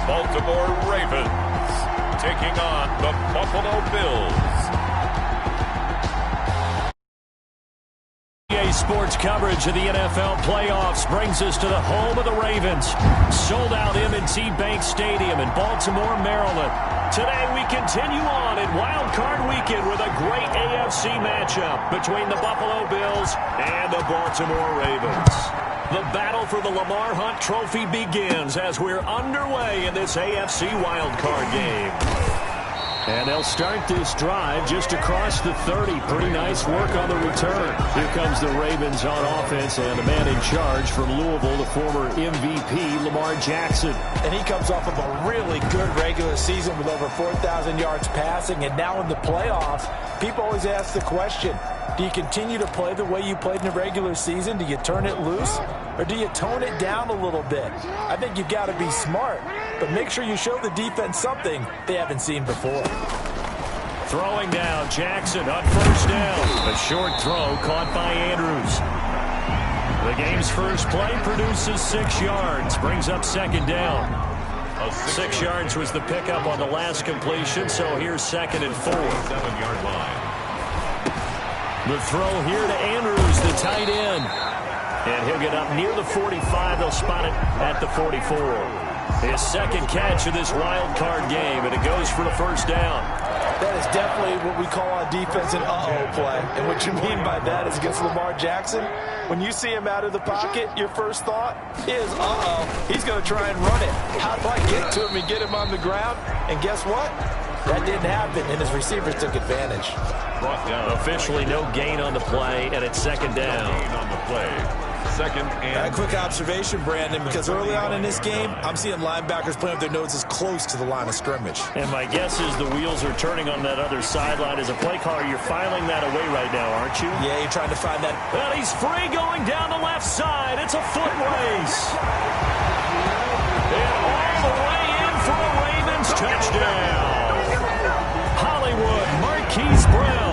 Baltimore Ravens taking on the Buffalo Bills. Sports coverage of the NFL playoffs brings us to the home of the Ravens. Sold out M&T Bank Stadium in Baltimore, Maryland. Today we continue on in Wild Card Weekend with a great AFC matchup between the Buffalo Bills and the Baltimore Ravens. The battle for the Lamar Hunt Trophy begins as we're underway in this AFC Wild Card game. And they'll start this drive just across the 30. Pretty nice work on the return. Here comes the Ravens on offense, and a man in charge from Louisville, the former MVP, Lamar Jackson. And he comes off of a really good regular season with over 4,000 yards passing. And now in the playoffs, people always ask the question, do you continue to play the way you played in the regular season? Do you turn it loose? Or do you tone it down a little bit? I think you've got to be smart, but make sure you show the defense something they haven't seen before. Throwing now, Jackson on first down. A short throw caught by Andrews. The game's first play produces 6 yards, brings up second down. 6 yards was the pickup on the last completion, so here's 2nd and 4. 7-yard line. The throw here to Andrews, the tight end. And he'll get up near the 45. They'll spot it at the 44. His second catch of this wild card game, and it goes for the first down. That is definitely what we call on defense an uh-oh play. And what you mean by that is against Lamar Jackson, when you see him out of the pocket, your first thought is, uh-oh, he's going to try and run it. How do I get to him and get him on the ground? And guess what? That didn't happen, and his receivers took advantage. Officially no gain on the play, and it's second down. Gain on the play. Second and a quick observation, Brandon, because early on in this game, I'm seeing linebackers playing with their noses close to the line of scrimmage. And my guess is the wheels are turning on that other sideline. As a play caller, you're filing that away right now, aren't you? Yeah, you're trying to find that. Well, he's free going down the left side. It's a foot race. And all the way in for a Ravens touchdown. Hollywood, Marquise Brown.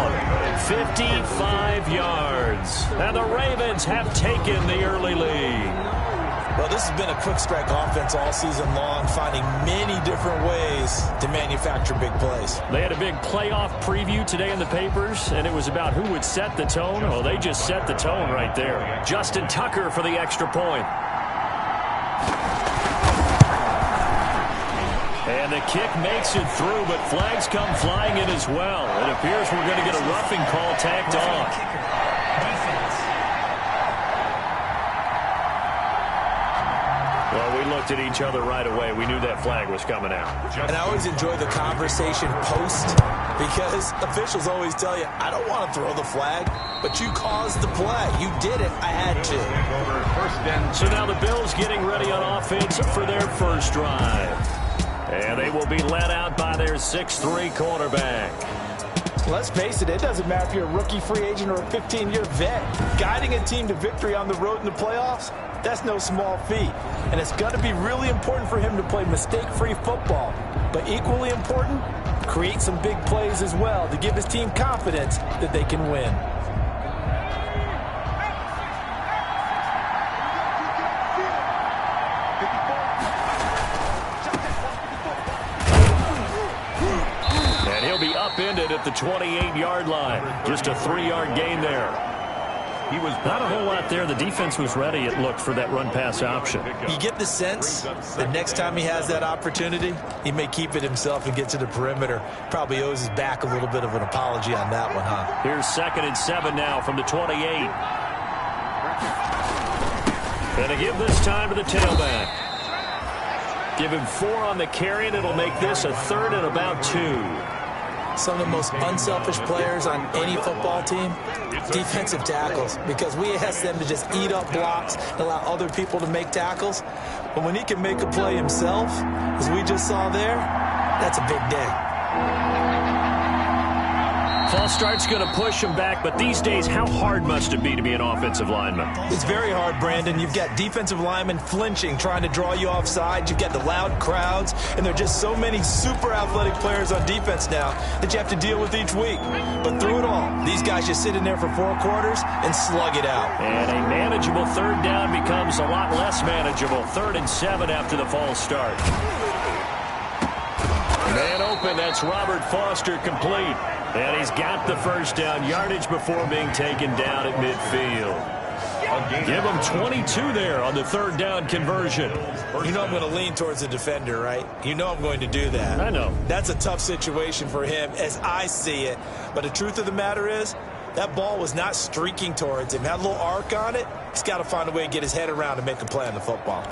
55 yards. And the Ravens have taken the early lead. Well, this has been a quick strike offense all season long, finding many different ways to manufacture big plays. They had a big playoff preview today in the papers, and it was about who would set the tone. Well, they just set the tone right there. Justin Tucker for the extra point. And the kick makes it through, but flags come flying in as well. It appears we're going to get a roughing call tacked on. Well, we looked at each other right away. We knew that flag was coming out. And I always enjoy the conversation post, because officials always tell you, I don't want to throw the flag, but you caused the play. You did it. I had to. So now the Bills getting ready on offense for their first drive. And they will be led out by their 6'3" quarterback. Let's face it, it doesn't matter if you're a rookie free agent or a 15-year vet. Guiding a team to victory on the road in the playoffs, that's no small feat. And it's going to be really important for him to play mistake-free football. But equally important, create some big plays as well to give his team confidence that they can win. Upended at the 28-yard line. Just a 3-yard gain there. He was not a whole lot there. The defense was ready, it looked, for that run-pass option. You get the sense that next time he has that opportunity, he may keep it himself and get to the perimeter. Probably owes his back a little bit of an apology on that one, huh? Here's 2nd and 7 now from the 28. And to give this time to the tailback. Give him 4 on the carry, and it'll make this a 3rd and about 2. Some of the most unselfish players on any football team, defensive tackles, because we ask them to just eat up blocks and allow other people to make tackles. But when he can make a play himself, as we just saw there, that's a big day. False start's going to push him back, but these days, how hard must it be to be an offensive lineman? It's very hard, Brandon. You've got defensive linemen flinching, trying to draw you offside. You've got the loud crowds, and there are just so many super athletic players on defense now that you have to deal with each week. But through it all, these guys just sit in there for 4 quarters and slug it out. And a manageable third down becomes a lot less manageable. 3rd and 7 after the false start. Man open, that's Robert Foster complete. And he's got the first down yardage before being taken down at midfield. Give him 22 there on the 3rd down conversion. You know I'm going to lean towards the defender, right? You know I'm going to do that. I know. That's a tough situation for him as I see it. But the truth of the matter is, that ball was not streaking towards him. Had a little arc on it. He's got to find a way to get his head around and make a play on the football.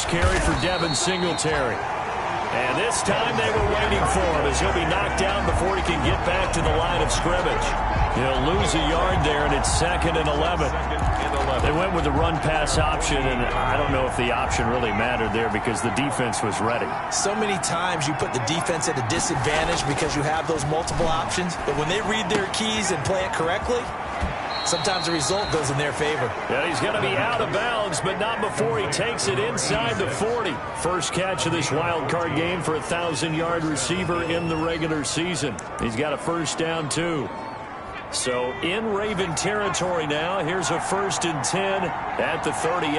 Carry for Devin Singletary. And this time they were waiting for him as he'll be knocked down before he can get back to the line of scrimmage. He'll lose a yard there, and it's 2nd and 11. They went with the run-pass option, and I don't know if the option really mattered there because the defense was ready. So many times you put the defense at a disadvantage because you have those multiple options, but when they read their keys and play it correctly, sometimes the result goes in their favor. Yeah, he's going to be out of bounds, but not before he takes it inside the 40. First catch of this wild card game for a 1,000-yard receiver in the regular season. He's got a first down, too. So in Raven territory now, here's a 1st and 10 at the 38.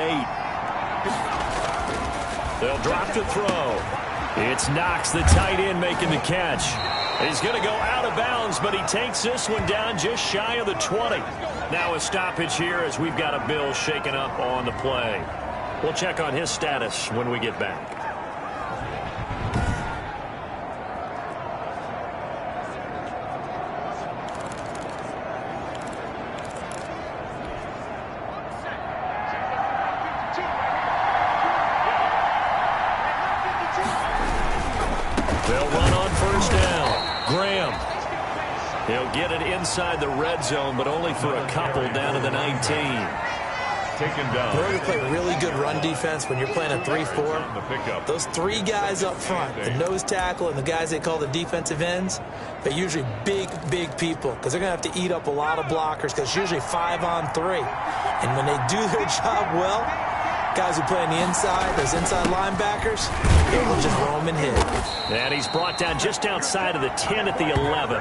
They'll drop the throw. It's Knox, the tight end, making the catch. He's going to go out of bounds, but he takes this one down just shy of the 20. Now a stoppage here as we've got a Bill shaken up on the play. We'll check on his status when we get back. They'll run on first down. Graham. He'll get it inside the red zone, but only for a couple down to the 19. Taken down. In order to play really good run defense when you're playing a 3-4, those 3 guys up front, the nose tackle and the guys they call the defensive ends, they're usually big people because they're going to have to eat up a lot of blockers because it's usually 5 on 3. And when they do their job well, guys who play on the inside, those inside linebackers, they will just roam and hit. And he's brought down just outside of the 10 at the 11.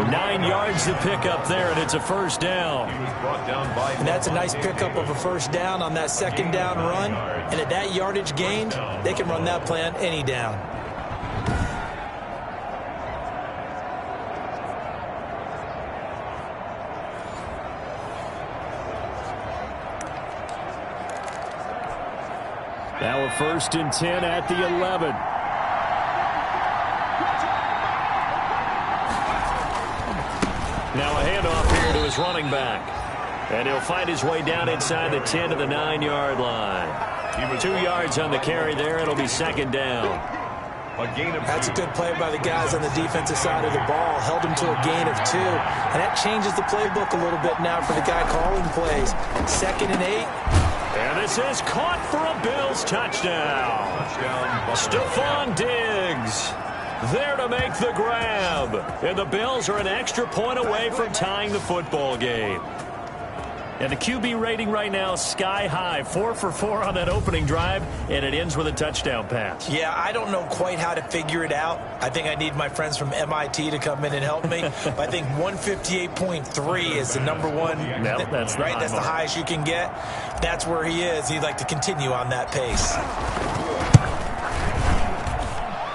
9 yards to pick up there, and it's a first down. And that's a nice pickup of a first down on that 2nd down run. And at that yardage gained, they can run that play on any down. Now a 1st and 10 at the 11. Now a handoff here to his running back. And he'll find his way down inside the 10 to the 9-yard line. 2 yards on the carry there. It'll be 2nd down. That's a good play by the guys on the defensive side of the ball. Held him to a gain of 2. And that changes the playbook a little bit now for the guy calling plays. 2nd and 8. And this is caught for a Bills touchdown. Stephon Diggs there to make the grab. And the Bills are an extra point away from tying the football game. And the QB rating right now is sky high. 4 for 4 on that opening drive, and it ends with a touchdown pass. Yeah, I don't know quite how to figure it out. I think I need my friends from MIT to come in and help me. But I think 158.3 is the number one. That's right. That's the highest you can get. That's where he is. He'd like to continue on that pace.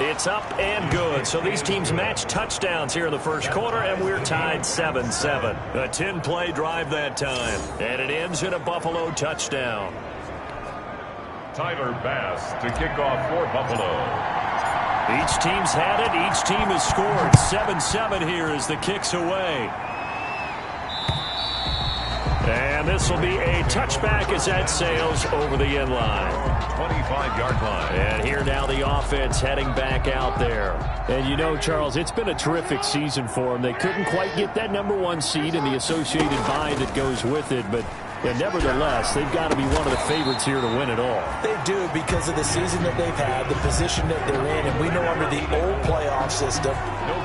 It's up and good. So these teams match touchdowns here in the first quarter, and we're tied 7-7. A 10-play drive that time, and it ends in a Buffalo touchdown. Tyler Bass to kick off for Buffalo. Each team's had it. Each team has scored. 7-7 here as the kick's away. And this will be a touchback as that sails over the end line. 25-yard line. And here now the offense heading back out there. And you know, Charles, it's been a terrific season for them. They couldn't quite get that #1 seed and the associated bye that goes with it, but And nevertheless, they've got to be one of the favorites here to win it all. They do, because of the season that they've had, the position that they're in, and we know under the old playoff system,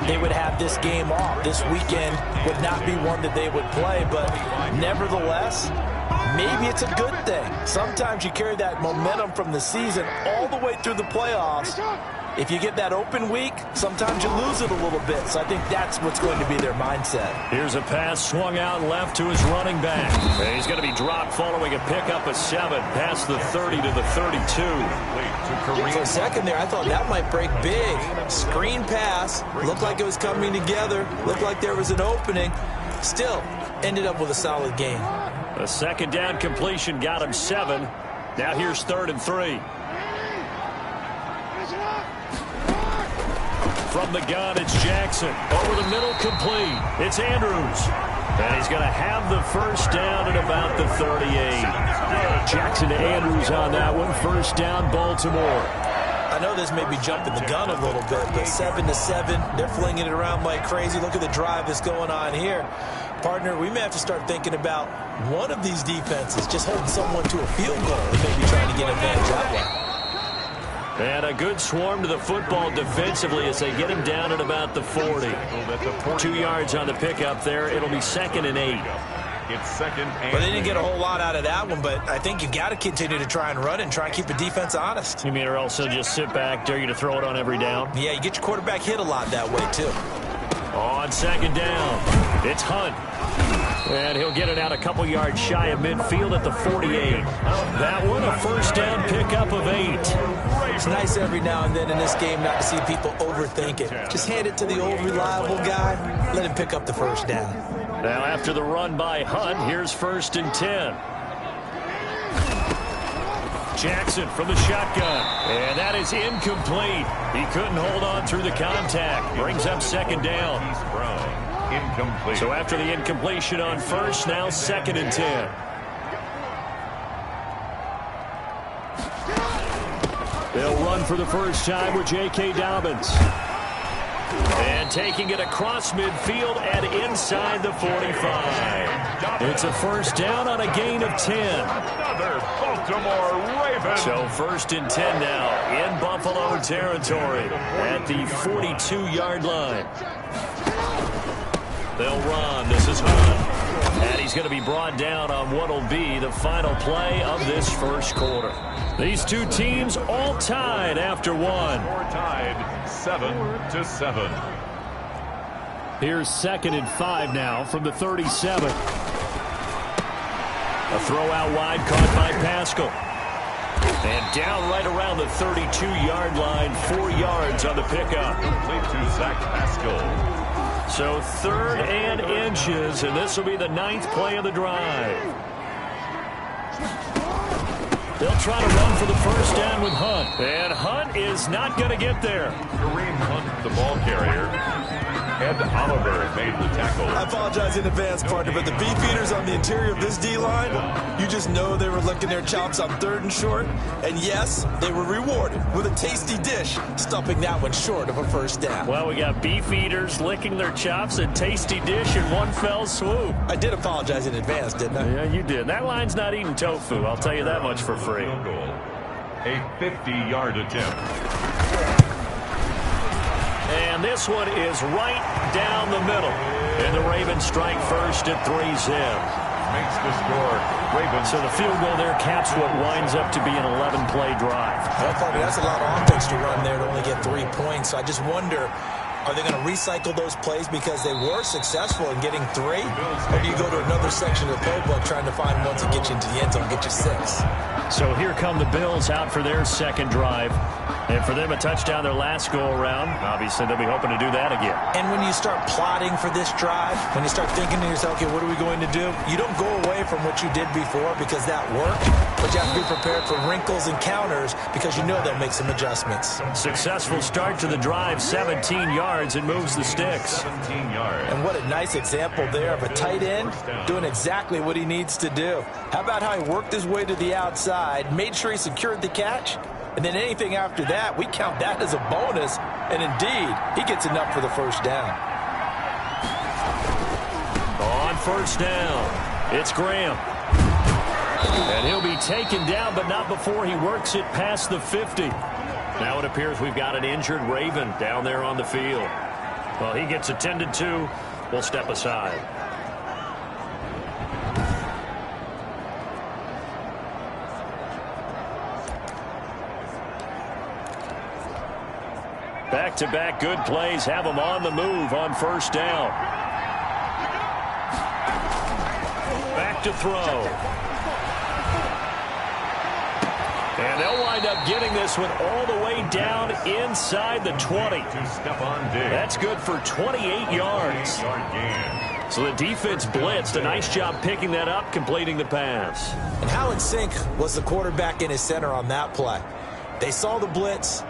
they would have this game off. This weekend would not be one that they would play, but nevertheless, maybe it's a good thing. Sometimes you carry that momentum from the season all the way through the playoffs. If you get that open week, sometimes you lose it a little bit. So I think that's what's going to be their mindset. Here's a pass swung out left to his running back. And he's going to be dropped following a pickup of 7 past the 30 to the 32. For a second there, I thought that might break big. Screen pass. Looked like it was coming together. Looked like there was an opening. Still, ended up with a solid game. A second down completion got him 7. Now here's 3rd and 3. From the gun, it's Jackson. Over the middle, complete. It's Andrews. And he's going to have the first down at about the 38. Jackson to Andrews on that one. First down, Baltimore. I know this may be jumping the gun a little bit, but 7-7, they're flinging it around like crazy. Look at the drive that's going on here. Partner, we may have to start thinking about one of these defenses just holding someone to a field goal and maybe trying to get advantage that way. And a good swarm to the football defensively as they get him down at about the 40. 2 yards on the pickup there. It'll be 2nd and 8. It's 2nd and Well, they didn't get a whole lot out of that one, but I think you've got to continue to try and run and try and keep the defense honest. You mean or also just sit back, dare you to throw it on every down? Yeah, you get your quarterback hit a lot that way, too. On 2nd down, it's Hunt. And he'll get it out a couple yards shy of midfield at the 48. That one, a first down pickup of 8. It's nice every now and then in this game not to see people overthink it. Just hand it to the old reliable guy. Let him pick up the first down. Now after the run by Hunt, here's 1st and 10. Jackson from the shotgun. And that is incomplete. He couldn't hold on through the contact. Brings up 2nd down. incomplete. So after the incompletion on first, now 2nd and 10. They'll run for the first time with J.K. Dobbins. And taking it across midfield and inside the 45. It's a first down on a gain of 10. Another Baltimore Ravens. So 1st and 10 now in Buffalo territory at the 42-yard line. They'll run. This is Hunt. And he's going to be brought down on what will be the final play of this first quarter. These two teams all tied after one. We're tied 7-7. Here's 2nd and 5 now from the 37. A throw out wide caught by Pascal. And down right around the 32-yard line, 4 yards on the pickup. Complete to Zach Pascal. So 3rd and inches, and this will be the 9th play of the drive. They'll try to run for the first down with Hunt. And Hunt is not going to get there. Kareem Hunt, the ball carrier. Ed Oliver made the tackle. I apologize in advance, partner, but the beefeaters on the interior of this D-line, you just know they were licking their chops on 3rd and short. And yes, they were rewarded with a tasty dish, stuffing that one short of a first down. Well, we got beefeaters licking their chops, a tasty dish in one fell swoop. I did apologize in advance, didn't I? Yeah, you did. That line's not eating tofu. I'll tell you that much for free. A 50-yard attempt. And this one is right down the middle. And the Ravens strike first at 3-zip. Makes the score. Ravens. So the field goal there caps what winds up to be an 11-play drive. That's a lot of offense to run there to only get 3 points. So I just wonder, are they going to recycle those plays because they were successful in getting 3? Or do you go to another section of the playbook trying to find ones that get you into the end zone and get you 6? So here come the Bills out for their second drive. And for them, a touchdown their last go-around. Obviously, they'll be hoping to do that again. And when you start plotting for this drive, when you start thinking to yourself, okay, what are we going to do? You don't go away from what you did before because that worked. But you have to be prepared for wrinkles and counters because you know they'll make some adjustments. Successful start to the drive, 17 yards, and moves the sticks. 17 yards. And what a nice example there of a tight end doing exactly what he needs to do. How about how he worked his way to the outside, made sure he secured the catch, and then anything after that, we count that as a bonus. And indeed, he gets enough for the first down. On first down, it's Graham. And he'll be taken down, but not before he works it past the 50. Now it appears we've got an injured Raven down there on the field. Well, he gets attended to. We'll step aside. Back-to-back good plays have him on the move on first down. Back to throw. And they'll wind up getting this one all the way down inside the 20. That's good for 28 yards. So the defense blitzed. A nice job picking that up, completing the pass. And how in sync was the quarterback in his center on that play? They saw the blitz,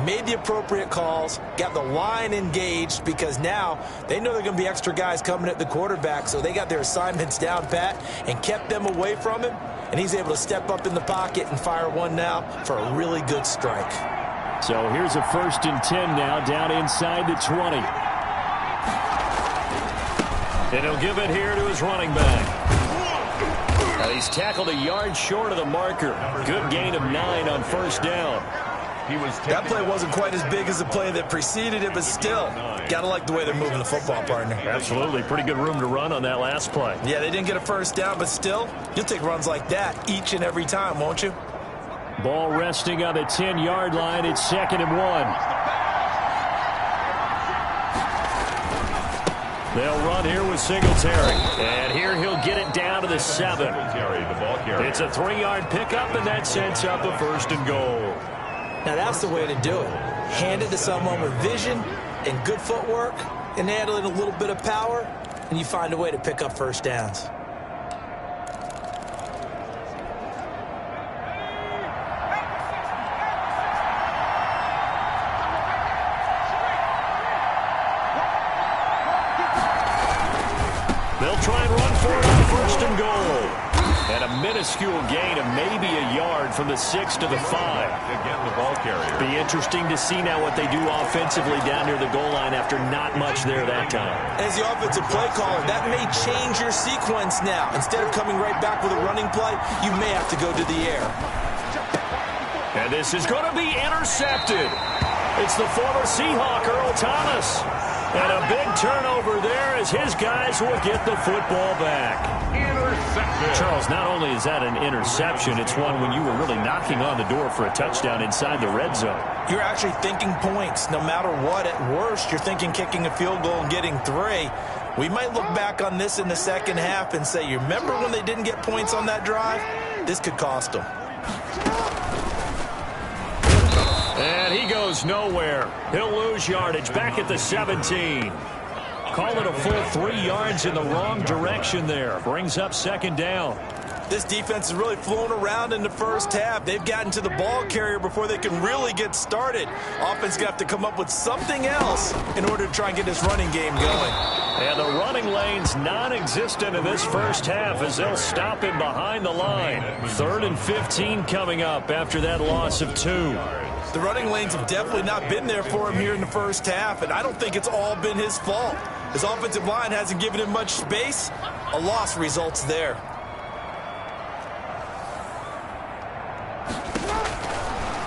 made the appropriate calls, got the line engaged, because now they know there are going to be extra guys coming at the quarterback, so they got their assignments down pat and kept them away from him, and he's able to step up in the pocket and fire one now for a really good strike. So here's a 1st and 10 now, down inside the 20. And he'll give it here to his running back. Now he's tackled a yard short of the marker. Good gain of 9 on first down. That play wasn't quite as big as the play that preceded it, but still, gotta like the way they're moving the football, partner. Absolutely. Pretty good room to run on that last play. Yeah, they didn't get a first down, but still, you'll take runs like that each and every time, won't you? Ball resting on the 10-yard line. It's 2nd and 1. They'll run here with Singletary. And here he'll get it down to the 7. It's a 3-yard pickup, and that sets up a 1st and goal. Now that's the way to do it. Hand it to someone with vision and good footwork, and handle it a little bit of power, and you find a way to pick up first downs. They'll try and run for it on 1st and goal. And a minuscule gain of maybe a yard from the 6 to the 5. Again, the ball carrier. Be interesting to see now what they do offensively down near the goal line after not much there that time. As the offensive play caller, that may change your sequence now. Instead of coming right back with a running play, you may have to go to the air. And this is going to be intercepted. It's the former Seahawk, Earl Thomas. And a big turnover there as his guys will get the football back. Intercepted. Charles, not only is that an interception, it's one when you were really knocking on the door for a touchdown inside the red zone. You're actually thinking points. No matter what, at worst, you're thinking kicking a field goal and getting 3. We might look back on this in the second half and say, you remember when they didn't get points on that drive? This could cost them. And he goes nowhere. He'll lose yardage back at the 17. Call it a full 3 yards in the wrong direction there. Brings up 2nd down. This defense is really flown around in the first half. They've gotten to the ball carrier before they can really get started. Offense going to have to come up with something else in order to try and get this running game going. And the running lane's non-existent in this first half as they'll stop him behind the line. 3rd and 15 coming up after that loss of 2. The running lanes have definitely not been there for him here in the first half, and I don't think it's all been his fault. His offensive line hasn't given him much space. A loss results there.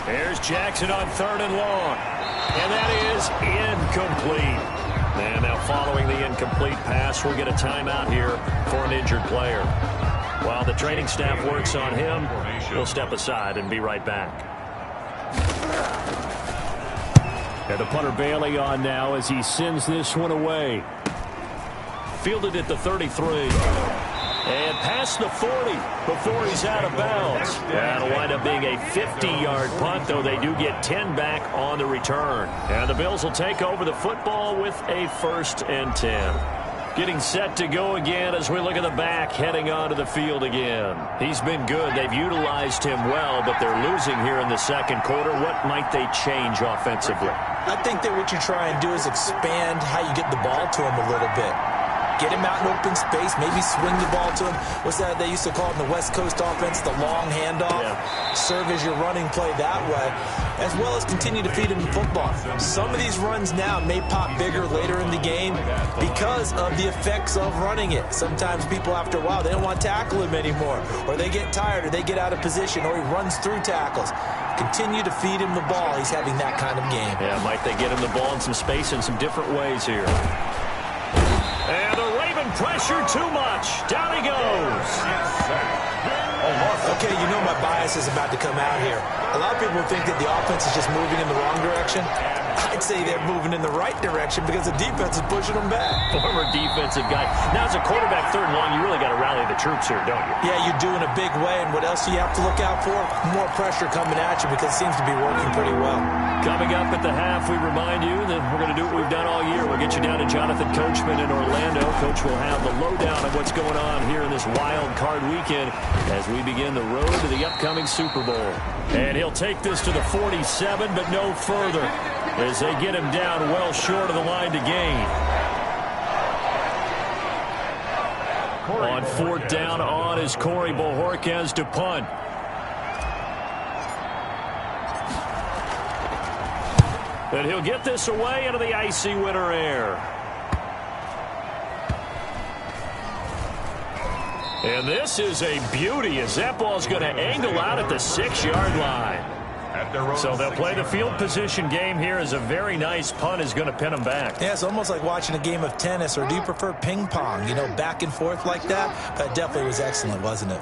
Here's Jackson on 3rd and long. And that is incomplete. And now following the incomplete pass, we'll get a timeout here for an injured player. While the training staff works on him, we'll step aside and be right back. And the punter Bailey on now as he sends this one away. Fielded at the 33. And past the 40 before he's out of bounds. That'll wind up being a 50-yard punt, though they do get 10 back on the return. And the Bills will take over the football with a 1st and 10. Getting set to go again as we look at the back heading onto the field again. He's been good. They've utilized him well, but they're losing here in the 2nd quarter. What might they change offensively? I think that what you try and do is expand how you get the ball to him a little bit. Get him out in open space. Maybe swing the ball to him. What's that they used to call it in the West Coast offense? The long handoff. Yeah. Serve as your running play that way, as well as continue to feed him the football. Some of these runs now may pop bigger later in the game because of the effects of running it. Sometimes people, after a while, they don't want to tackle him anymore, or they get tired, or they get out of position, or he runs through tackles. Continue to feed him the ball. He's having that kind of game. Yeah, might they get him the ball in some space in some different ways here. And the Raven pressure too much. Down he goes. Okay, you know my bias is about to come out here. A lot of people think that the offense is just moving in the wrong direction. I'd say they're moving in the right direction because the defense is pushing them back. Former defensive guy. Now, as a quarterback, third and long, you really got to rally the troops here, don't you? Yeah, you do in a big way. And what else do you have to look out for? More pressure coming at you because it seems to be working pretty well. Coming up at the half, we remind you that we're going to do what we've done all year. We'll get you down to Jonathan Coachman in Orlando. Coach will have the lowdown of what's going on here in this wild card weekend as we begin the road to the upcoming Super Bowl. And he'll take this to the 47, but no further, as they get him down well short of the line to gain. On fourth down on is Corey Bojorquez to punt. And he'll get this away into the icy winter air. And this is a beauty as that ball's going to angle out at the 6-yard line. So they'll play the field position game here as a very nice punt is going to pin them back. Yeah, it's almost like watching a game of tennis, or do you prefer ping pong? You know, back and forth like that? That definitely was excellent, wasn't it?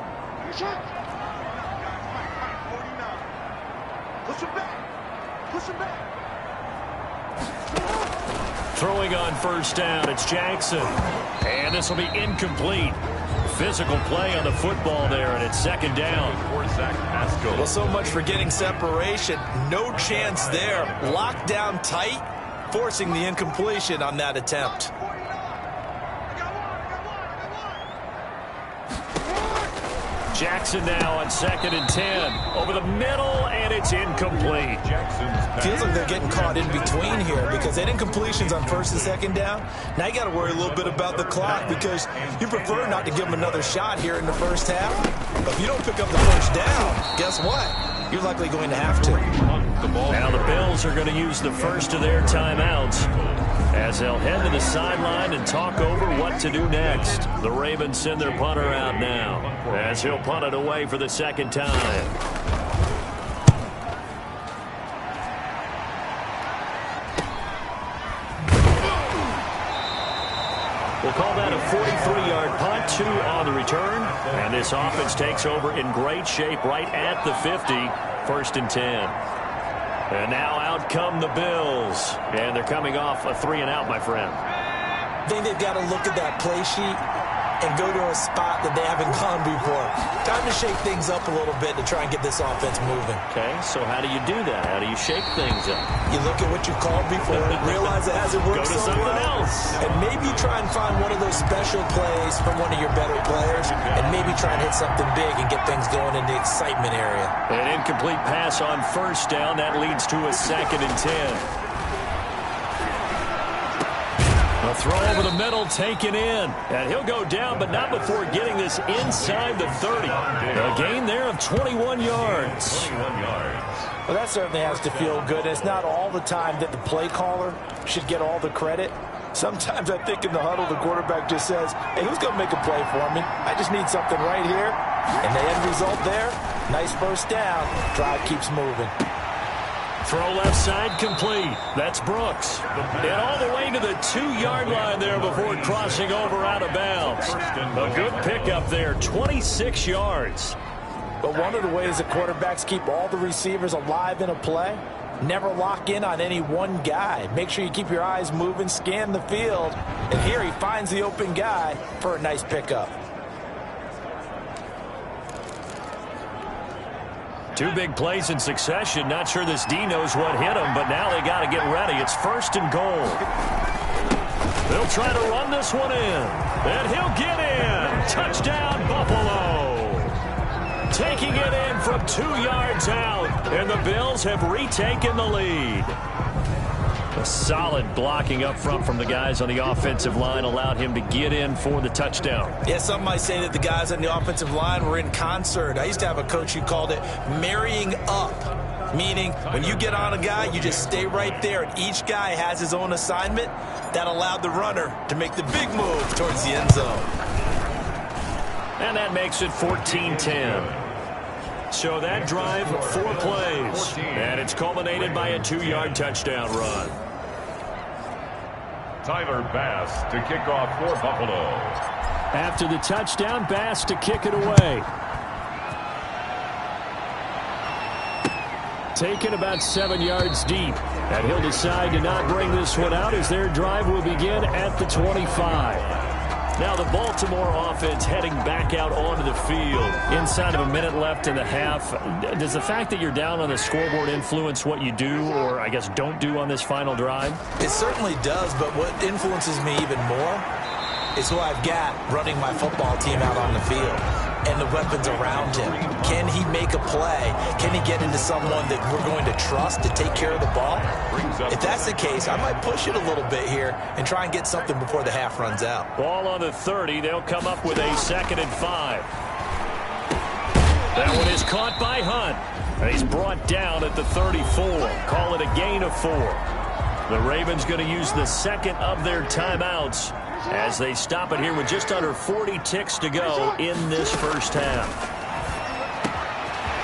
Throwing on first down, it's Jackson. And this will be incomplete. Physical play on the football there, and it's second down. Well, so much for getting separation. No chance there. Locked down tight, forcing the incompletion on that attempt. Jackson now on 2nd and 10. Over the middle, and it's incomplete. Feels like they're getting caught in between here because they had incompletions on first and second down. Now you got to worry a little bit about the clock because you prefer not to give them another shot here in the first half. But if you don't pick up the first down, guess what? You're likely going to have to. Now the Bills are going to use the first of their timeouts as they'll head to the sideline and talk over what to do next. The Ravens send their punter out now as he'll punt it away for the second time. We'll call that a 43-yard punt, 2 on the return. And this offense takes over in great shape right at the 50, 1st and 10. And now out come the Bills. And they're coming off a 3-and-out, my friend. I think they've got to look at that play sheet and go to a spot that they haven't gone before. Time to shake things up a little bit to try and get this offense moving. Okay, so how do you do that? How do you shake things up? You look at what you called before, realize it hasn't worked so well. Go to something else. And maybe try and find one of those special plays from one of your better players, and maybe try and hit something big and get things going in the excitement area. An incomplete pass on first down. That leads to a 2nd and 10. A throw over the middle taken in. And he'll go down, but not before getting this inside the 30. A gain there of 21 yards. Well, that certainly has to feel good. It's not all the time that the play caller should get all the credit. Sometimes I think in the huddle, the quarterback just says, hey, who's going to make a play for me? I just need something right here. And the end result there, nice first down. Drive keeps moving. Throw left side complete. That's Brooks. And all the way to the 2-yard line there before crossing over out of bounds. A good pickup there, 26 yards. But one of the ways the quarterbacks keep all the receivers alive in a play, never lock in on any one guy. Make sure you keep your eyes moving, scan the field. And here he finds the open guy for a nice pickup. 2 big plays in succession. Not sure this D knows what hit him, but now they got to get ready. It's 1st and goal. They'll try to run this one in. And he'll get in. Touchdown, Buffalo. Taking it in from 2 yards out. And the Bills have retaken the lead. A solid blocking up front from the guys on the offensive line allowed him to get in for the touchdown. Yeah, some might say that the guys on the offensive line were in concert. I used to have a coach who called it marrying up, meaning when you get on a guy, you just stay right there, and each guy has his own assignment. That allowed the runner to make the big move towards the end zone. And that makes it 14-10. So that drive, 4 plays, and it's culminated by a 2-yard touchdown run. Tyler Bass to kick off for Buffalo. After the touchdown, Bass to kick it away. Taken about 7 yards deep, and he'll decide to not bring this one out as their drive will begin at the 25. Now the Baltimore offense heading back out onto the field. Inside of a minute left in the half. Does the fact that you're down on the scoreboard influence what you do, or I guess don't do on this final drive? It certainly does, but what influences me even more is who I've got running my football team out on the field and the weapons around him. Can he make a play? Can he get into someone that we're going to trust to take care of the ball? If that's the case, I might push it a little bit here and try and get something before the half runs out. Ball on the 30. They'll come up with a 2nd and 5. That one is caught by Hunt. And he's brought down at the 34. Call it a gain of 4. The Ravens going to use the second of their timeouts as they stop it here with just under 40 ticks to go in this first half.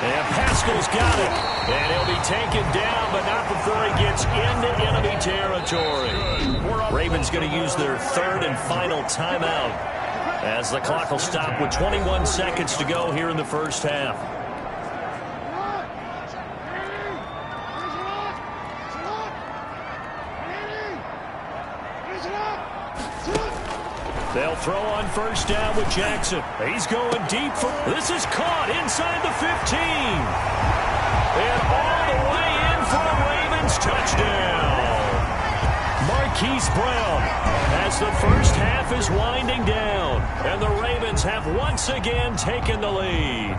And Pascal's got it. And he'll be taken down, but not before he gets into enemy territory. Ravens going to use their 3rd and final timeout as the clock will stop with 21 seconds to go here in the first half. They'll throw on first down with Jackson. He's going deep. This is caught inside the 15. And all the way in for a Ravens touchdown. Marquise Brown as the first half is winding down. And the Ravens have once again taken the lead.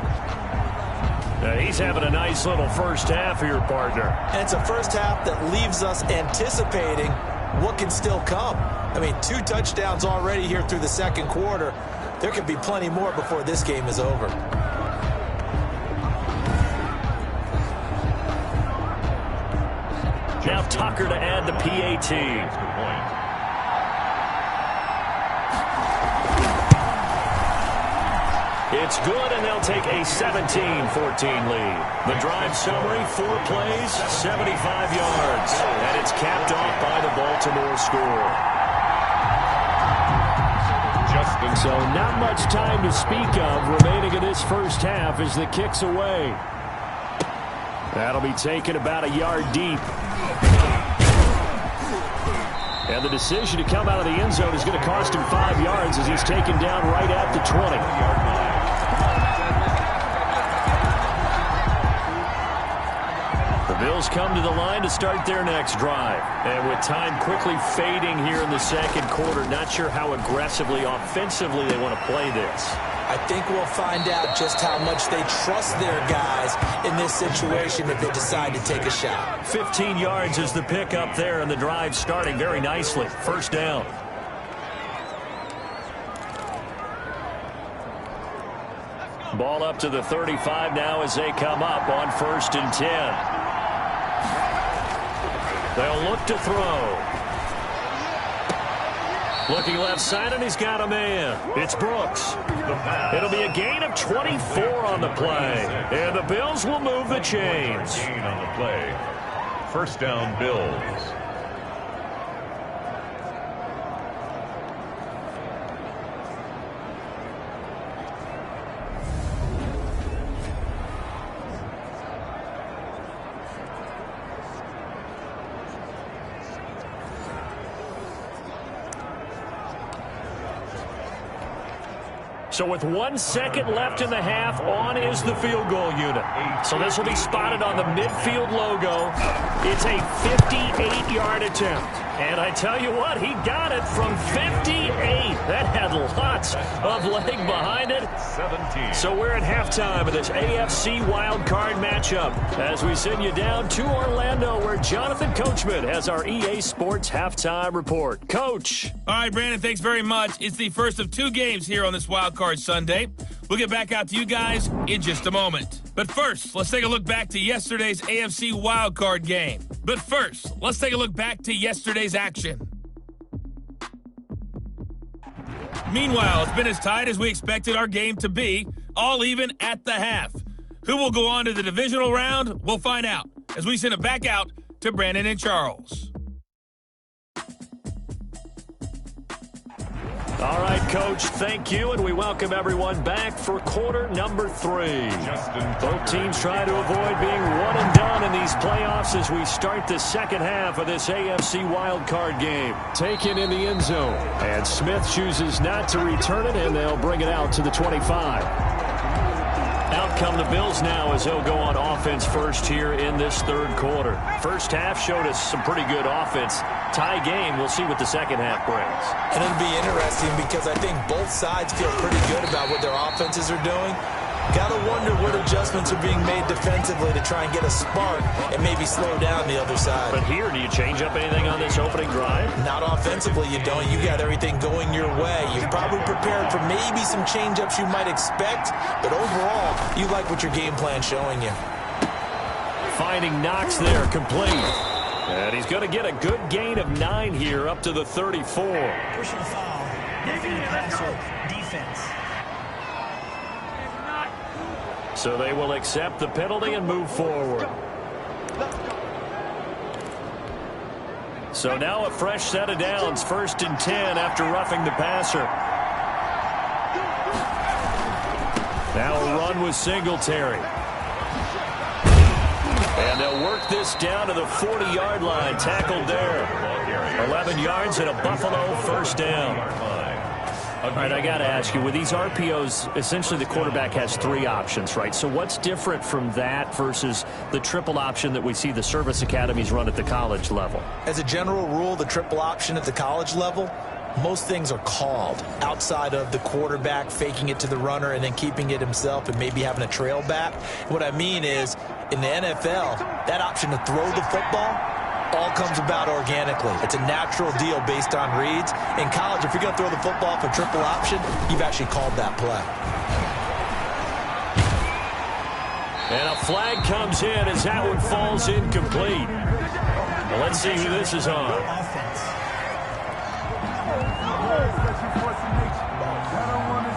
Now he's having a nice little first half here, partner. And it's a first half that leaves us anticipating what can still come. I mean, 2 touchdowns already here through the second quarter. There could be plenty more before this game is over. Now Tucker to add the PAT. It's good, and they'll take a 17-14 lead. The drive summary, 4 plays, 75 yards. And it's capped off by the Baltimore score. So not much time to speak of remaining in this first half as the kick's away. That'll be taken about a yard deep. And the decision to come out of the end zone is going to cost him 5 yards as he's taken down right at the 20. The Bills come to the line to start their next drive. And with time quickly fading here in the second quarter, not sure how aggressively, offensively they want to play this. I think we'll find out just how much they trust their guys in this situation if they decide to take a shot. 15 yards is the pickup there, and the drive starting very nicely. First down. Ball up to the 35 now as they come up on 1st and 10. They'll look to throw. Looking left side, and he's got a man. It's Brooks. It'll be a gain of 24 on the play. And the Bills will move the chains. Gain on the play. First down, Bills. So with 1 second left in the half, on is the field goal unit. So this will be spotted on the midfield logo. It's a 58-yard attempt. And I tell you what, he got it from 58. That had lots of leg behind it. 17. So we're at halftime of this AFC wildcard matchup as we send you down to Orlando where Jonathan Coachman has our EA Sports halftime report. Coach. All right, Brandon, thanks very much. It's the first of 2 games here on this wildcard Sunday. We'll get back out to you guys in just a moment. But first, let's take a look back to yesterday's AFC wildcard game. But first, let's take a look back to yesterday's action. Meanwhile, it's been as tight as we expected our game to be, all even at the half. Who will go on to the divisional round? We'll find out as we send it back out to Brandon and Charles. All right, Coach, thank you, and we welcome everyone back for quarter number 3. Both teams try to avoid being one and done in these playoffs as we start the second half of this AFC wildcard game. Taken in the end zone, and Smith chooses not to return it, and they'll bring it out to the 25. Out come the Bills now as they'll go on offense first here in this third quarter. First half showed us some pretty good offense. Tie game, we'll see what the second half brings. And it'll be interesting because I think both sides feel pretty good about what their offenses are doing. Gotta wonder what adjustments are being made defensively to try and get a spark and maybe slow down the other side. But here, do you change up anything on this opening drive? Not offensively, you don't. You got everything going your way. You've probably prepared for maybe some change-ups you might expect, but overall, you like what your game plan's showing you. Finding Knox there, complete. And he's going to get a good gain of 9 here up to the 34. Pushing a foul. Definitely pass defense. So they will accept the penalty and move forward. So now a fresh set of downs, 1st and 10 after roughing the passer. Now a run with Singletary. And they'll work this down to the 40-yard line, tackled there. 11 yards and a Buffalo first down. All right, I got to ask you, with these RPOs, essentially the quarterback has 3 options, right? So what's different from that versus the triple option that we see the service academies run at the college level? As a general rule, the triple option at the college level, most things are called outside of the quarterback faking it to the runner and then keeping it himself and maybe having a trail back. What I mean is, in the NFL, that option to throw the football all comes about organically. It's a natural deal based on reads. In college, if you're going to throw the football for triple option, you've actually called that play. And a flag comes in as that one falls incomplete. Well, let's see who this is on.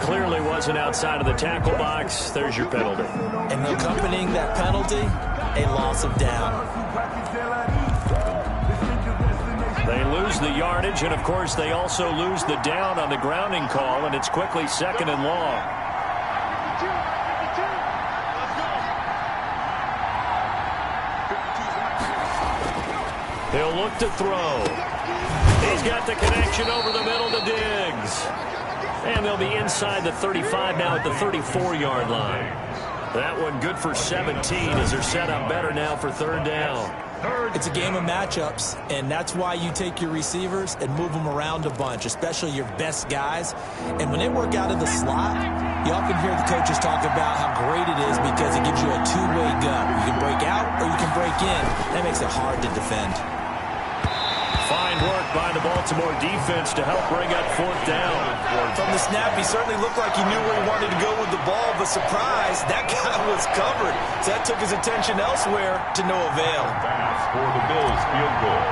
Clearly wasn't outside of the tackle box. There's your penalty. And accompanying that penalty, a loss of down. They lose the yardage, and, of course, they also lose the down on the grounding call, and it's quickly 2nd and long. He'll look to throw. He's got the connection over the middle to Diggs. And they'll be inside the 35 now at the 34-yard line. That one good for 17 as they're set up better now for 3rd down. It's a game of matchups, and that's why you take your receivers and move them around a bunch, especially your best guys. And when they work out of the slot, you often hear the coaches talk about how great it is because it gives you a two-way go. You can break out or you can break in. That makes it hard to defend. Fine work by the Baltimore defense to help bring up 4th down. From the snap, he certainly looked like he knew where he wanted to go with the ball, but surprise, that guy was covered. So that took his attention elsewhere to no avail. Pass for the Bills field goal.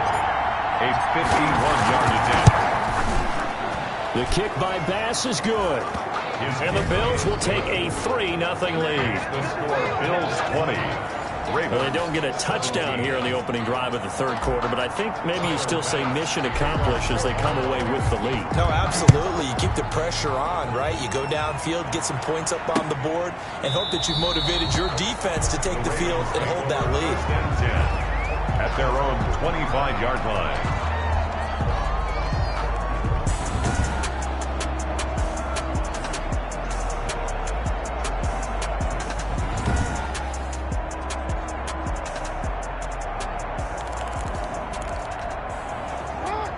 A 51-yard attempt. The kick by Bass is good. And the Bills will take a 3-0 lead. The score, Bills 20. Well, they don't get a touchdown here in the opening drive of the 3rd quarter, but I think maybe you still say mission accomplished as they come away with the lead. No, absolutely. You keep the pressure on, right? You go downfield, get some points up on the board, and hope that you've motivated your defense to take the field and hold that lead. At their own 25-yard line.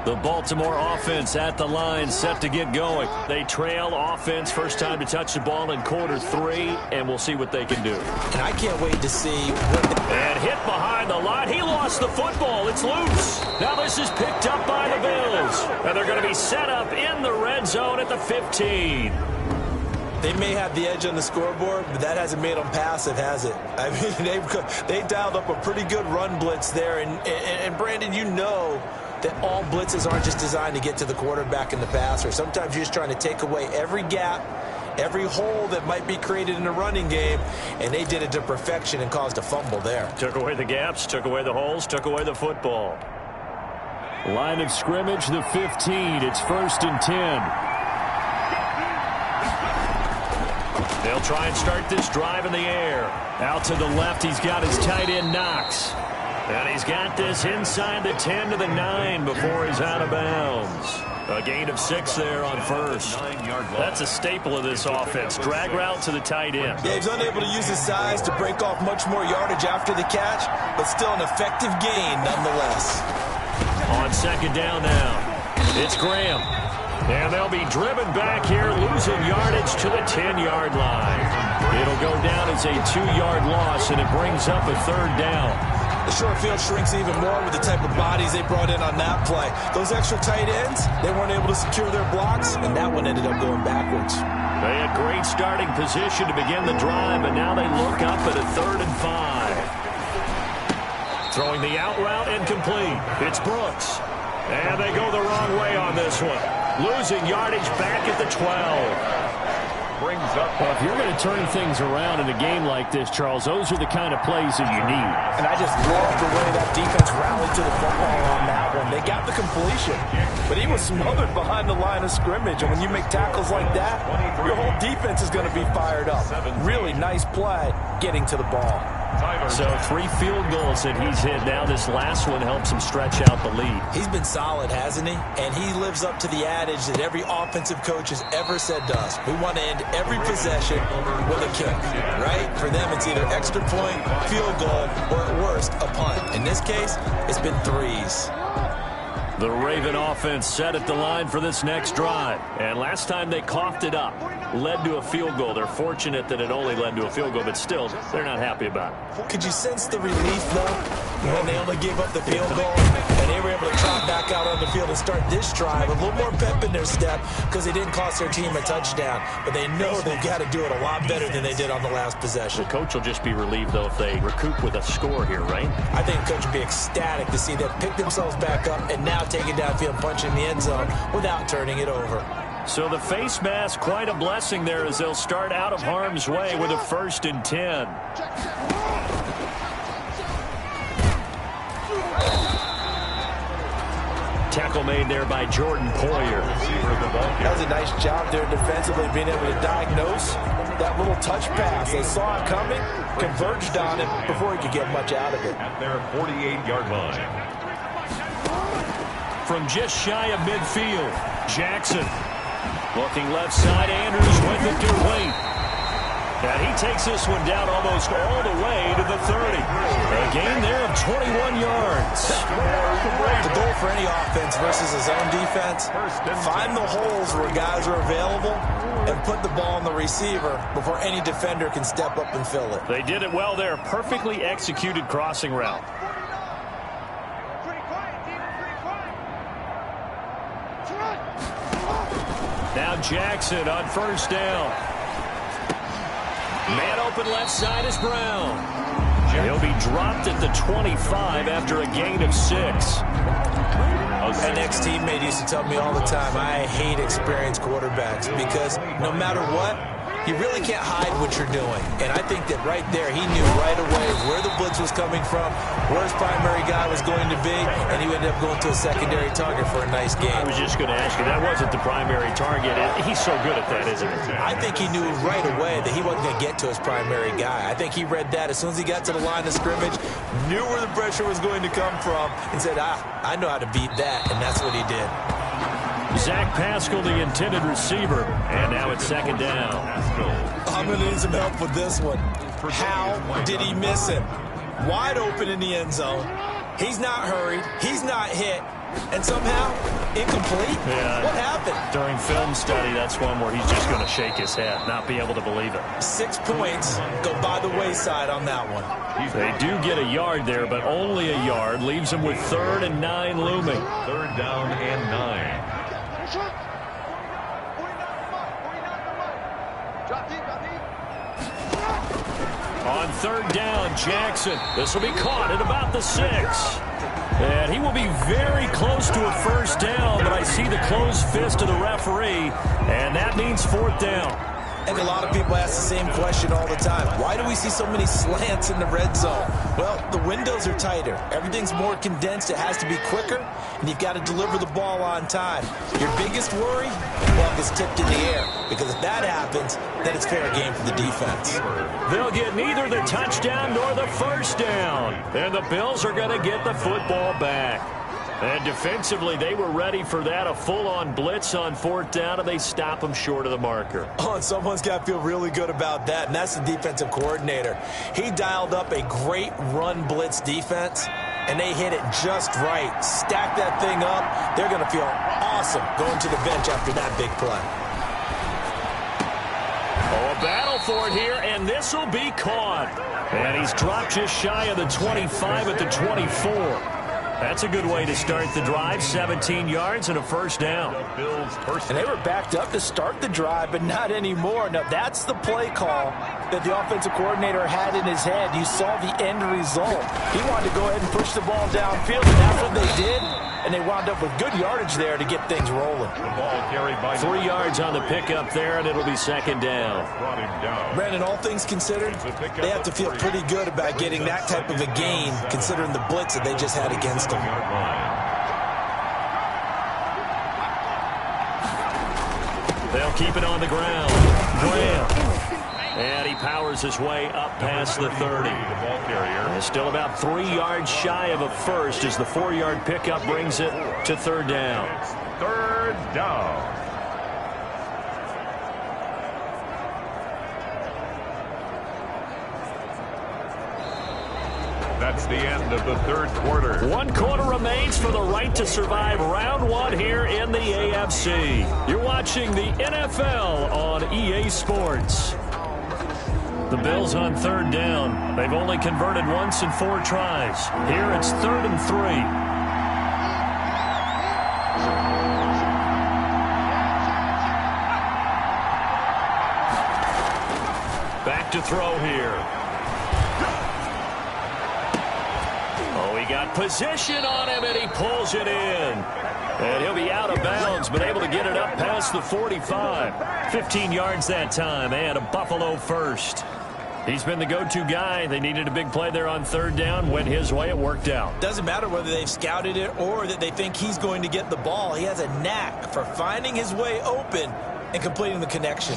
The Baltimore offense at the line, set to get going. They trail offense, first time to touch the ball in quarter 3, and we'll see what they can do. And I can't wait to see what And hit behind the line. He lost the football. It's loose. Now this is picked up by the Bills. And they're going to be set up in the red zone at the 15. They may have the edge on the scoreboard, but that hasn't made them passive, has it? I mean, they dialed up a pretty good run blitz there. And Brandon, you know that all blitzes aren't just designed to get to the quarterback and the passer. Sometimes you're just trying to take away every gap, every hole that might be created in a running game, and they did it to perfection and caused a fumble there. Took away the gaps, took away the holes, took away the football. Line of scrimmage, the 15. It's 1st and 10. They'll try and start this drive in the air. Out to the left, he's got his tight end, Knox. And he's got this inside the 10 to the 9 before he's out of bounds. A gain of 6 there on first. That's a staple of this offense. Drag route to the tight end. Yeah, he's unable to use his size to break off much more yardage after the catch, but still an effective gain nonetheless. On 2nd down now, it's Graham. And they'll be driven back here, losing yardage to the 10-yard line. It'll go down as a 2-yard loss, and it brings up a 3rd down. The short field shrinks even more with the type of bodies they brought in on that play. Those extra tight ends, they weren't able to secure their blocks, and that one ended up going backwards. They had great starting position to begin the drive, and now they look up at a 3rd and 5. Throwing the out route incomplete. It's Brooks. And they go the wrong way on this one. Losing yardage back at the 12. Well, if you're going to turn things around in a game like this, Charles, those are the kind of plays that you need. And I just love the way that defense rallied to the football on that one. They got the completion, but he was smothered behind the line of scrimmage. And when you make tackles like that, your whole defense is going to be fired up. Really nice play getting to the ball. So 3 field goals that he's hit. Now this last one helps him stretch out the lead. He's been solid, hasn't he? And he lives up to the adage that every offensive coach has ever said to us. We want to end every possession with a kick, right? For them, it's either extra point, field goal, or at worst, a punt. In this case, it's been 3s. The Raven offense set at the line for this next drive. And last time they coughed it up, led to a field goal. They're fortunate that it only led to a field goal, but still, they're not happy about it. Could you sense the relief, though, when they only gave up the field goal and they were able to trot back out on the field and start this drive? A little more pep in their step because they didn't cost their team a touchdown, but they know they've got to do it a lot better than they did on the last possession. The coach will just be relieved, though, if they recoup with a score here, right? I think the coach would be ecstatic to see them pick themselves back up and now take it downfield, punch in the end zone without turning it over. So the face mask, quite a blessing there as they'll start out of harm's way with a 1st and 10. Tackle made there by Jordan Poyer. That was a nice job there defensively, being able to diagnose that little touch pass. They saw it coming, converged on it before he could get much out of it. At their 48-yard line. From just shy of midfield, Jackson. Looking left side, Andrews with it complete. And he takes this one down almost all the way to the 30. A gain there of 21 yards. The goal for any offense versus a zone defense, find the holes where guys are available and put the ball on the receiver before any defender can step up and fill it. They did it well there. Perfectly executed crossing route. Now Jackson on 1st down. Man open left side is Brown. He'll be dropped at the 25 after a gain of 6. An ex-teammate used to tell me all the time, I hate experienced quarterbacks because no matter what, you really can't hide what you're doing. And I think that right there, he knew right away where the blitz was coming from, where his primary guy was going to be, and he ended up going to a secondary target for a nice game. I was just going to ask you, that wasn't the primary target. He's so good at that, isn't he? I think he knew right away that he wasn't going to get to his primary guy. I think he read that as soon as he got to the line of scrimmage, knew where the pressure was going to come from, and said, I know how to beat that, and that's what he did. Zach Pascal, the intended receiver, and now it's 2nd down. I'm going to need some help with this one. How did he miss him? Wide open in the end zone. He's not hurried. He's not hit. and somehow incomplete? Yeah. What happened? During film study, that's one where he's just going to shake his head, not be able to believe it. 6 points go by the wayside on that one. They do get a yard there, but only a yard. Leaves them with 3rd and 9 looming. 3rd down and 9. On 3rd down, Jackson. This will be caught at about the 6. And he will be very close to a 1st down, but I see the closed fist of the referee, and that means 4th down. I think a lot of people ask the same question all the time. Why do we see so many slants in the red zone? Well, the windows are tighter. Everything's more condensed. It has to be quicker, and you've got to deliver the ball on time. Your biggest worry? The ball gets tipped in the air, because if that happens, then it's fair game for the defense. They'll get neither the touchdown nor the 1st down, and the Bills are going to get the football back. And defensively, they were ready for that, a full-on blitz on 4th down, and they stop them short of the marker. Oh, and someone's got to feel really good about that, and that's the defensive coordinator. He dialed up a great run blitz defense, and they hit it just right. Stack that thing up. They're going to feel awesome going to the bench after that big play. Oh, a battle for it here, and this will be caught. And he's dropped just shy of the 25 at the 24. That's a good way to start the drive. 17 yards and a 1st down. And they were backed up to start the drive, but not anymore. Now, that's the play call that the offensive coordinator had in his head. You saw the end result. He wanted to go ahead and push the ball downfield, and that's what they did. And they wound up with good yardage there to get things rolling. The ball carried by 3 yards on the pickup there, and it'll be 2nd down. Brought him down. Brandon, all things considered, they have to feel pretty good about getting that type of a gain, considering the blitz that they just had against them. They'll keep it on the ground. Graham. And he powers his way up past the 30. And still about 3 yards shy of a 1st as the 4-yard pickup brings it to 3rd down. 3rd down. That's the end of the 3rd quarter. 1 quarter remains for the right to survive round 1 here in the AFC. You're watching the NFL on EA Sports. The Bills on 3rd down. They've only converted once in 4 tries. Here it's 3rd and 3. Back to throw here. Oh, he got position on him, and he pulls it in. And he'll be out of bounds, but able to get it up past the 45. 15 yards that time, and a Buffalo 1st. He's been the go-to guy. They needed a big play there on 3rd down. Went his way. It worked out. Doesn't matter whether they've scouted it or that they think he's going to get the ball. He has a knack for finding his way open and completing the connection.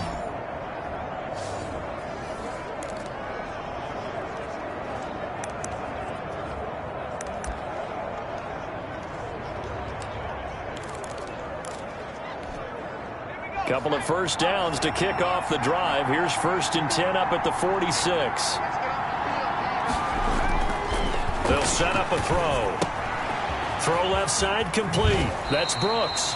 Couple of 1st downs to kick off the drive. Here's 1st and 10 up at the 46. They'll set up a throw. Throw left side complete. That's Brooks.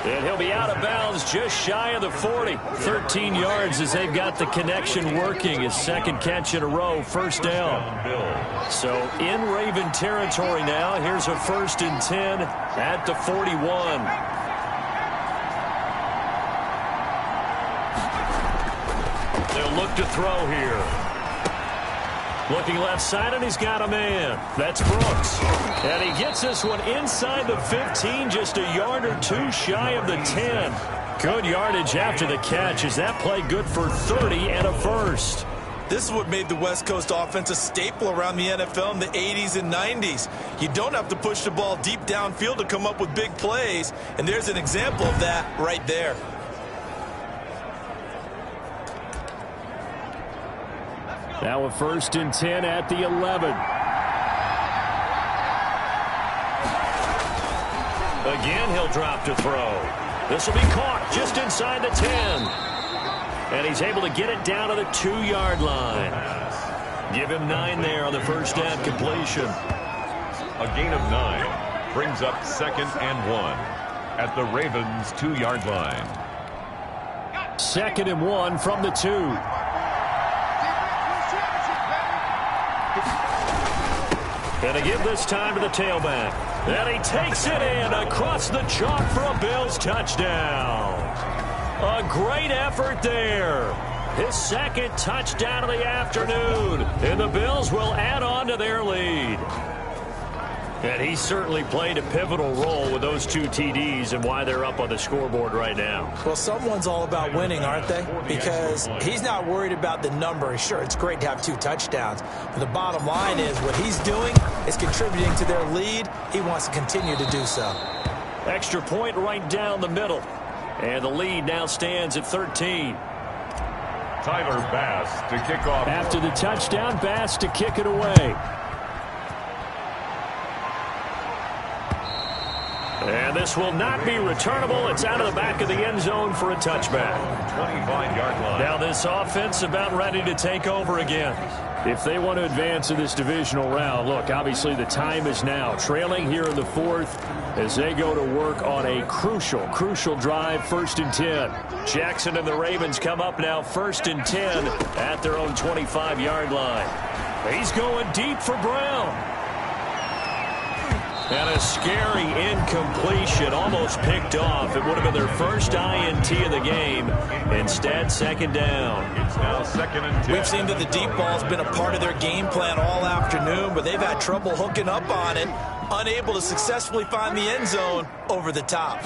And he'll be out of bounds just shy of the 40. 13 yards as they've got the connection working. His 2nd catch in a row. 1st down. So in Raven territory now. Here's a 1st and 10 at the 41. Look to throw here. Looking left side, and he's got a man. That's Brooks. And he gets this one inside the 15, just a yard or 2 shy of the 10. Good yardage after the catch. Is that play good for 30 and a 1st? This is what made the West Coast offense a staple around the NFL in the 80s and 90s. You don't have to push the ball deep downfield to come up with big plays, and there's an example of that right there. Now a 1st and 10 at the 11. Again, he'll drop to throw. This will be caught just inside the 10. And he's able to get it down to the 2-yard line. Give him 9 there on the 1st down completion. A gain of 9. brings up 2nd and 1 at the Ravens' 2-yard line. 2nd and 1 from the 2. And they give this time to the tailback. And he takes it in across the chalk for a Bills touchdown. A great effort there. His 2nd touchdown of the afternoon. And the Bills will add on to their lead. And he certainly played a pivotal role with those 2 TDs and why they're up on the scoreboard right now. Well, someone's all about winning, aren't they? Because he's not worried about the number. Sure, it's great to have 2 touchdowns. But the bottom line is what he's doing is contributing to their lead. He wants to continue to do so. Extra point right down the middle. And the lead now stands at 13. Tyler Bass to kick off. After the touchdown, Bass to kick it away. And this will not be returnable. It's out of the back of the end zone for a touchback. 25-yard line. Now this offense about ready to take over again. If they want to advance in this divisional round, look, obviously the time is now. Trailing here in the 4th as they go to work on a crucial drive, 1st and 10. Jackson and the Ravens come up now 1st and 10 at their own 25-yard line. He's going deep for Brown. And a scary incompletion, almost picked off. It would have been their first INT of the game. Instead, 2nd down. It's now 2nd and 10. We've seen that the deep ball's been a part of their game plan all afternoon, but they've had trouble hooking up on it, unable to successfully find the end zone over the top.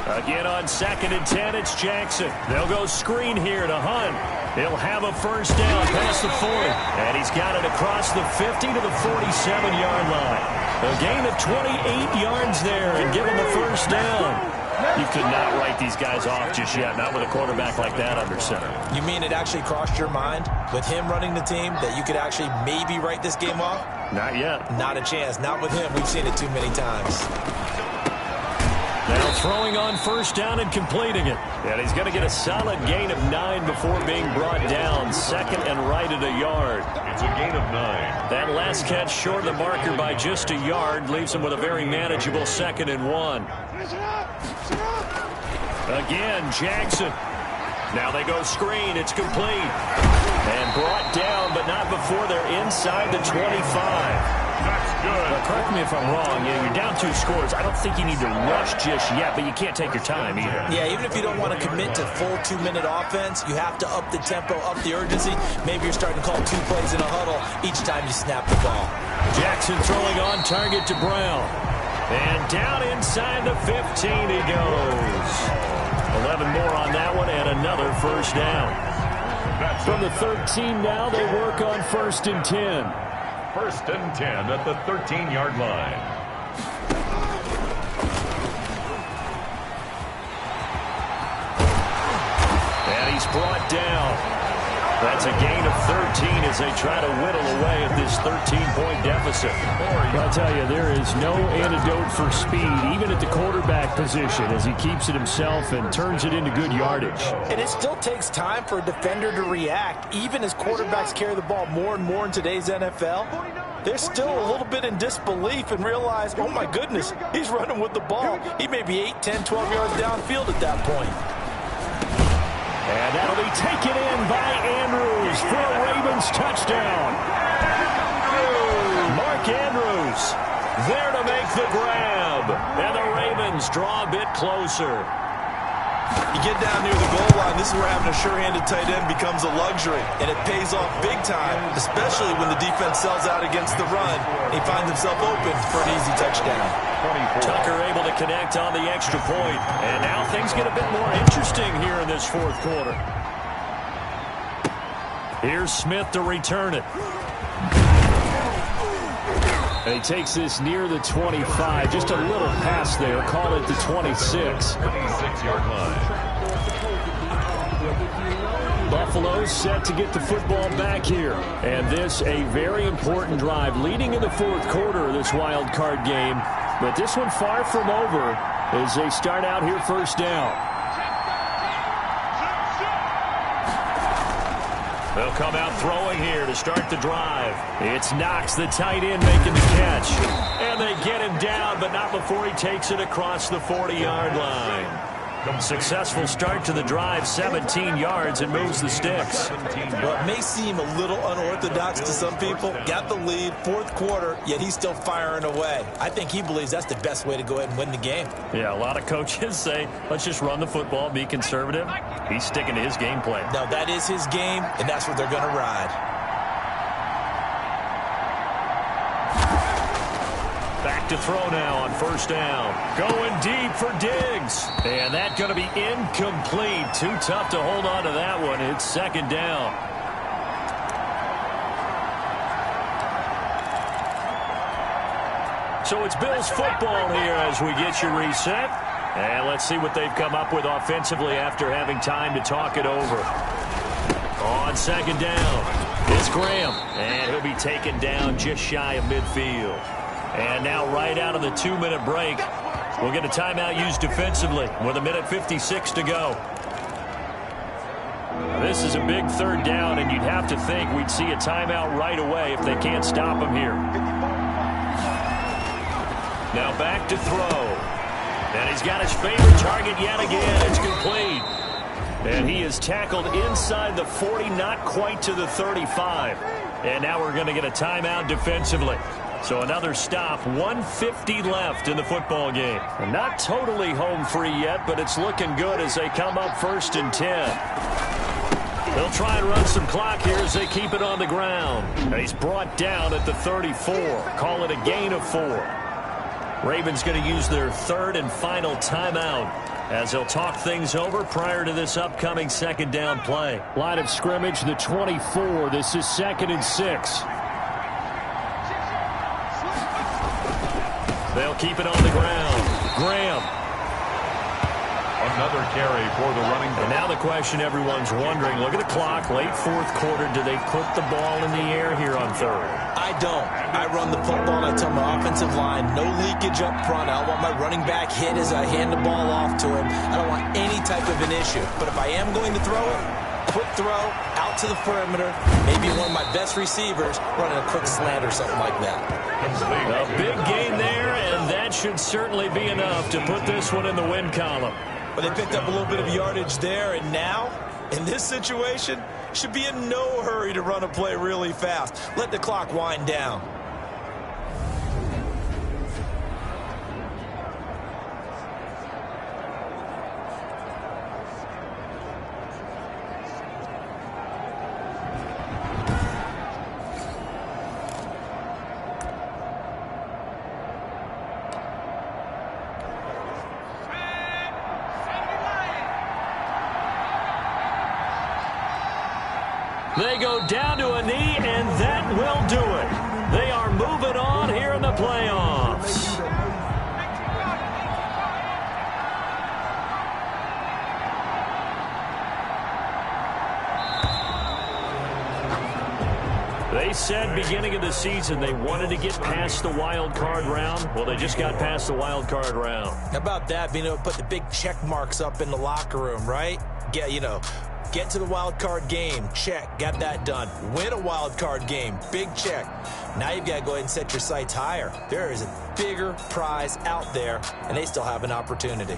Again on 2nd and 10, it's Jackson. They'll go screen here to Hunt. He'll have a first down past the 40. And he's got it across the 50 to the 47-yard line. A gain of 28 yards there and give him the first down. You could not write these guys off just yet, not with a quarterback like that under center. You mean it actually crossed your mind with him running the team that you could actually maybe write this game off? Not yet. Not a chance. Not with him. We've seen it too many times. Now throwing on first down and completing it. And he's going to get a solid gain of 9 before being brought down. 2nd and right at a yard. It's a gain of 9. That last catch short of the marker by just a yard leaves him with a very manageable 2nd and 1. Again, Jackson. Now they go screen. It's complete. And brought down, but not before they're inside the 25. That's good. But correct me if I'm wrong. You're down 2 scores. I don't think you need to rush just yet, but you can't take your time either. Yeah, even if you don't want to commit to full 2-minute offense, you have to up the tempo, up the urgency. Maybe you're starting to call 2 plays in a huddle each time you snap the ball. Jackson throwing on target to Brown. And down inside the 15 he goes. 11 more on that one and another first down. From the 13 now, they work on 1st and 10. 1st and 10 at the 13-yard line. And he's brought down. That's a gain of 13 as they try to whittle away at this 13-point deficit. I'll tell you, there is no antidote for speed, even at the quarterback position, as he keeps it himself and turns it into good yardage. And it still takes time for a defender to react, even as quarterbacks carry the ball more and more in today's NFL. They're still a little bit in disbelief and realize, oh my goodness, he's running with the ball. He may be 8, 10, 12 yards downfield at that point. And that'll be taken in by Andrews for a Ravens touchdown. Mark Andrews there to make the grab. And the Ravens draw a bit closer. You get down near the goal line, this is where having a sure-handed tight end becomes a luxury. And it pays off big time, especially when the defense sells out against the run. He finds himself open for an easy touchdown. Tucker able to connect on the extra point. And now things get a bit more interesting here in this 4th quarter. Here's Smith to return it. And he takes this near the 25. Just a little pass there. Call it the 26. 26-yard line. Buffalo's set to get the football back here. And this a very important drive leading in the 4th quarter of this wild card game. But this one far from over as they start out here first down. They'll come out throwing here to start the drive. It's Knox, the tight end, making the catch. And they get him down, but not before he takes it across the 40-yard line. Successful start to the drive, 17 yards, and moves the sticks. Well, it may seem a little unorthodox to some people. Got the lead, fourth quarter, yet he's still firing away. I think he believes that's the best way to go ahead and win the game. Yeah, a lot of coaches say, let's just run the football, be conservative. He's sticking to his game plan. No, that is his game, and that's what they're going to ride. Back to throw now on first down. Going deep for Diggs. And that's going to be incomplete. Too tough to hold on to that one. It's second down. So it's Bills football here as we get you reset. And let's see what they've come up with offensively after having time to talk it over. On second down, it's Graham. And he'll be taken down just shy of midfield. And now right out of the 2-minute break, we'll get a timeout used defensively with 1:56 to go. This is a big third down, and you'd have to think we'd see a timeout right away if they can't stop him here. Now back to throw. And he's got his favorite target yet again. It's complete. And he is tackled inside the 40, not quite to the 35. And now we're going to get a timeout defensively. So another stop, 1:50 left in the football game. And not totally home free yet, but it's looking good as they come up 1st and 10. They'll try and run some clock here as they keep it on the ground. And he's brought down at the 34. Call it a gain of 4. Ravens going to use their third and final timeout as they'll talk things over prior to this upcoming second down play. Line of scrimmage, the 24. This is 2nd and 6. They'll keep it on the ground. Graham. Another carry for the running back. And now the question everyone's wondering, look at the clock, late fourth quarter, do they put the ball in the air here on third? I don't. I run the football and I tell my offensive line, no leakage up front. I don't want my running back hit as I hand the ball off to him. I don't want any type of an issue. But if I am going to throw it, quick throw, out to the perimeter, maybe one of my best receivers running a quick slant or something like that. A big gain there, and that should certainly be enough to put this one in the win column. But they picked up a little bit of yardage there, and now, in this situation, should be in no hurry to run a play really fast. Let the clock wind down. They go down to a knee, and that will do it. They are moving on here in the playoffs. They said beginning of the season they wanted to get past the wild card round. Well, they just got past the wild card round. How about that, being able to put the big check marks up in the locker room, right? Yeah, you know. Get to the wild card game. Check. Got that done. Win a wild card game. Big check. Now you've got to go ahead and set your sights higher. There is a bigger prize out there, and they still have an opportunity.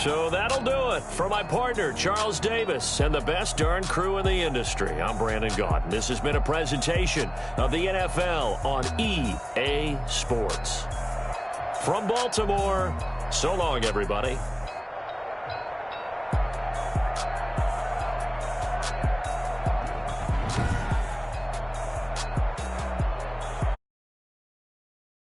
So that'll do it. For my partner, Charles Davis, and the best darn crew in the industry, I'm Brandon Gaudin. This has been a presentation of the NFL on EA Sports. From Baltimore, so long, everybody.